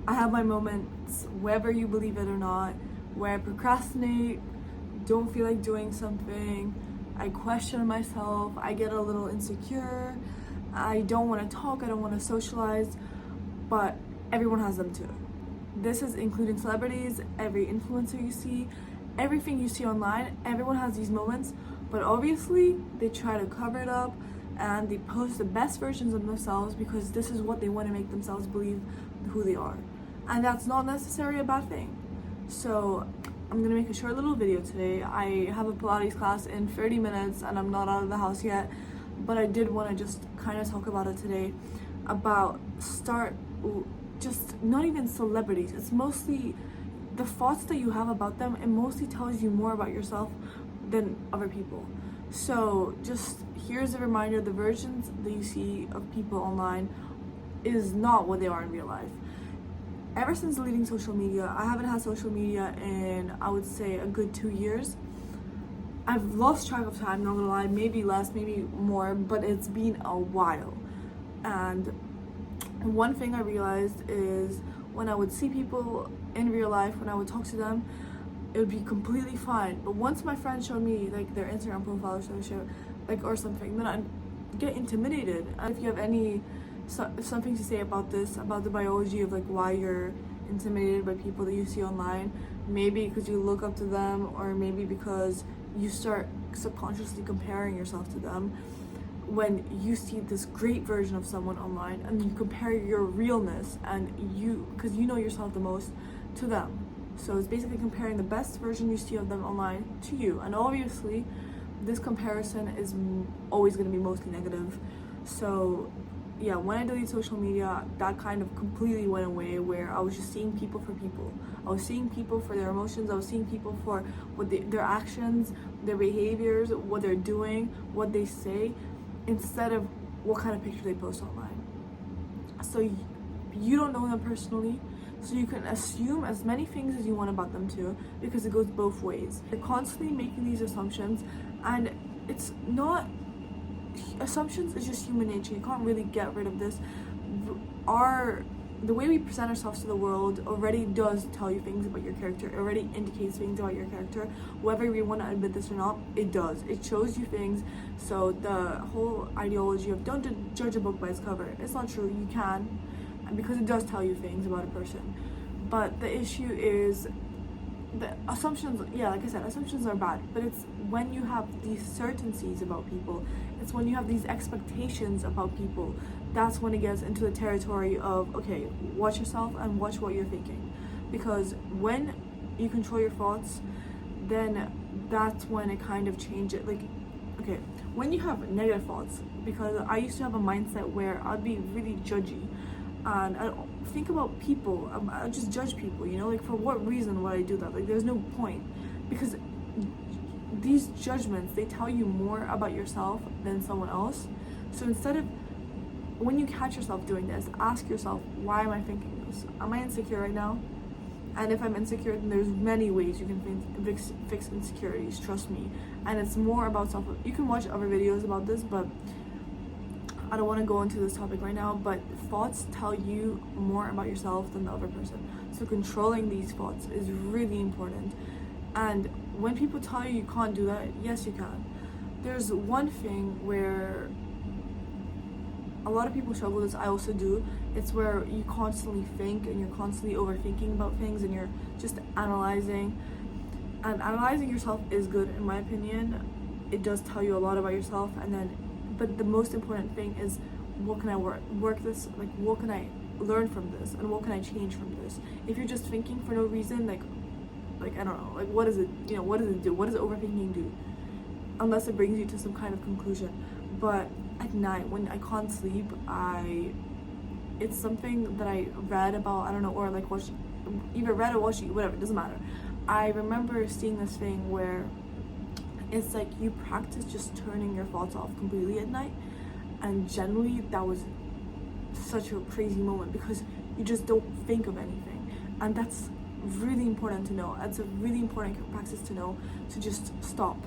I have my moments, whether you believe it or not, where I procrastinate, don't feel like doing something, I question myself, I get a little insecure, I don't want to talk, I don't want to socialize, but everyone has them too. This is including celebrities, every influencer you see, everything you see online, everyone has these moments, but obviously they try to cover it up and they post the best versions of themselves because this is what they want to make themselves believe who they are. And that's not necessarily a bad thing. So I'm gonna make a short little video today. I have a Pilates class in 30 minutes and I'm not out of the house yet, but I did want to just kind of talk about it today, about just not even celebrities. It's mostly the thoughts that you have about them. It mostly tells you more about yourself than other people. So just here's a reminder, the versions that you see of people online is not what they are in real life. Ever since deleting social media, I haven't had social media in, I would say, a good 2 years. I've lost track of time, not gonna lie, maybe less, maybe more, but it's been a while. And one thing I realized is when I would see people in real life, when I would talk to them, it would be completely fine. But once my friends showed me like their Instagram profile or something, then I'd get intimidated. And if you have something to say about this, about the biology of like why you're intimidated by people that you see online, maybe because you look up to them, or maybe because you start subconsciously comparing yourself to them when you see this great version of someone online and you compare your realness and because you know yourself the most, to them. So it's basically comparing the best version you see of them online to you, and obviously this comparison is always going to be mostly negative. So yeah, when I deleted social media, that kind of completely went away, where I was just seeing people for people. I was seeing people for their emotions. I was seeing people for their actions, their behaviors, what they're doing, what they say, instead of what kind of picture they post online. So you don't know them personally, so you can assume as many things as you want about them too, because it goes both ways. You're constantly making these assumptions, and it's not, assumptions is just human nature. You can't really get rid of this. The way we present ourselves to the world already does tell you things about your character. It already indicates things about your character. Whether we want to admit this or not, it does. It shows you things. So the whole ideology of don't judge a book by its cover, it's not true. You can, because it does tell you things about a person. But the issue is the assumptions. Yeah, like I said, assumptions are bad, but it's when you have these certainties about people, it's when you have these expectations about people, that's when it gets into the territory of, okay, watch yourself and watch what you're thinking. Because when you control your thoughts, then that's when it kind of changes. Like, okay, when you have negative thoughts, because I used to have a mindset where I'd be really judgy and I think about people, I just judge people, you know, like for what reason would I do that? Like there's no point, because these judgments, they tell you more about yourself than someone else. So instead of, when you catch yourself doing this, ask yourself, why am I thinking this? Am I insecure right now? And if I'm insecure, then there's many ways you can fix insecurities, trust me. And it's more about self. You can watch other videos about this, but I don't want to go into this topic right now. But thoughts tell you more about yourself than the other person. So controlling these thoughts is really important. And when people tell you you can't do that, yes, you can. There's one thing where a lot of people struggle with this, I also do. It's where you constantly think and you're constantly overthinking about things and you're just analyzing. And analyzing yourself is good, in my opinion. It does tell you a lot about yourself. But the most important thing is, what can I work this? Like, what can I learn from this? And what can I change from this? If you're just thinking for no reason, like I don't know, like what is it, you know, what does it do? What does overthinking do? Unless it brings you to some kind of conclusion. But at night, when I can't sleep, it's something that I read about, I don't know, or like watched, either read or watched, whatever, it doesn't matter. I remember seeing this thing where it's like you practice just turning your thoughts off completely at night, and generally that was such a crazy moment because you just don't think of anything, and that's really important to know. That's a really important practice to know, to just stop,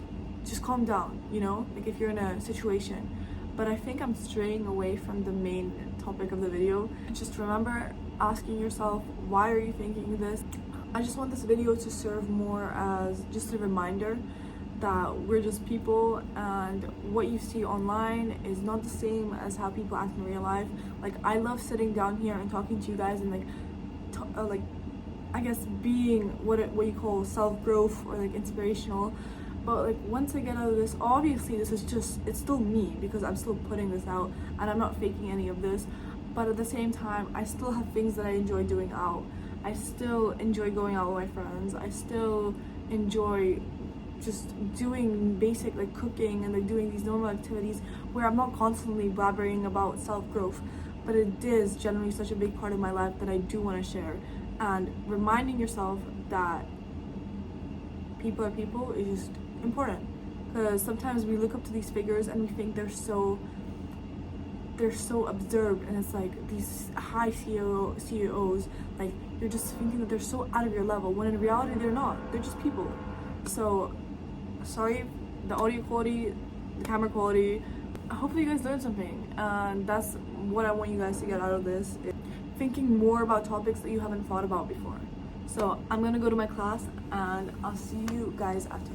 just calm down, you know, like if you're in a situation. But I think I'm straying away from the main topic of the video. Just remember, asking yourself, why are you thinking this? I just want this video to serve more as just a reminder that we're just people, and what you see online is not the same as how people act in real life. Like, I love sitting down here and talking to you guys and like I guess being what you call self-growth or like inspirational. But like, once I get out of this, obviously this is just, it's still me because I'm still putting this out and I'm not faking any of this. But at the same time, I still have things that I enjoy doing out. I still enjoy going out with my friends. I still enjoy just doing basic like cooking and like doing these normal activities where I'm not constantly blabbering about self-growth. But it is generally such a big part of my life that I do want to share. And reminding yourself that people are people is just important, because sometimes we look up to these figures and we think they're so absurd, and it's like these high CEOs, like you're just thinking that they're so out of your level, when in reality they're not. They're just people. So sorry, the audio quality, the camera quality. Hopefully you guys learned something, and that's what I want you guys to get out of this, thinking more about topics that you haven't thought about before. So I'm gonna go to my class and I'll see you guys after.